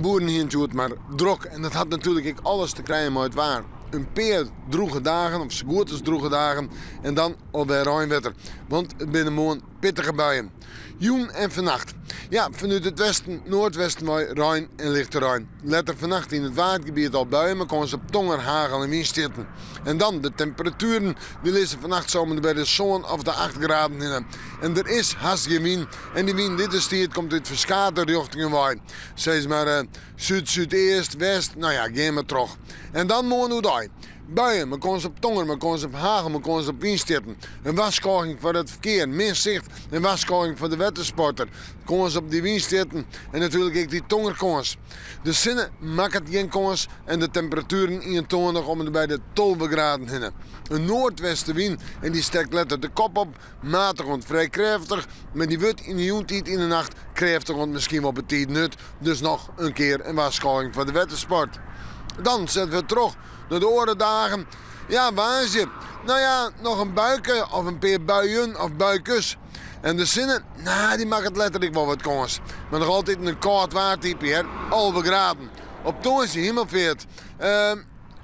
boeren hier maar druk. En dat had natuurlijk ik alles te krijgen met het waar. Een paar droege dagen, of zo goed als droege dagen. En dan alweer ruimwetter. Want het binnen gewoon pittige buien. Joen en vannacht. Ja, vanuit het westen, noordwesten wij ruim en lichte ruim. Letter vannacht in het waardgebied al buien, maar komen ze op tonger, hagel en wind zitten. En dan de temperaturen, die liggen vannacht zomaar bij de zon of de 8 graden in. En er is haast geen wind. En die wind, dit is die, het komt uit verschillende richtingen waaien. Zeg maar zuid-zuidoost, west, nou ja, geen maar terug. En dan morgen hoe buien, maar komen ze op tonger, maar komen ze op hagel, maar komen ze op wind zitten. Een waskoging voor het verkeer, meer zicht. Een waskoging voor de watersporter. Komen ze op die wind zitten en natuurlijk ook die tongerkons. De zinnen maken het geen kons en de temperaturen in het toon nog om bij de 12 graden heen. Een noordwestenwind en die steekt letter de kop op, matig en vrij krachtig. Maar die wordt in de joentijd in de nacht krachtig en misschien wel op tijd nut. Dus nog een keer een waskoging voor de watersport. Dan zetten we terug naar de orendagen. Ja, waar is je? Nou ja, nog een buiken of een paar buien of buikjes. En de zinnen, nou, die maken het letterlijk wel wat kans. Maar nog altijd een koud waartype, hè. 11 graden. Op toon is hij hemelveert.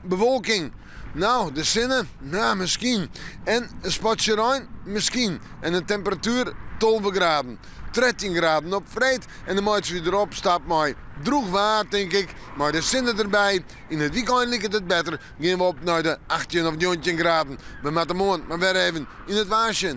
Bewolking. Nou, de zinnen, nou, misschien. En een spotje ruim, misschien. En een temperatuur 12 graden. 13 graden op vrijdag en de maatje weer erop staat maar droeg waar, denk ik. Maar de zinnen erbij. In het weekend ligt het beter. Gaan we op naar de 18 of 19 graden. We met de mond maar weer even in het waarsje.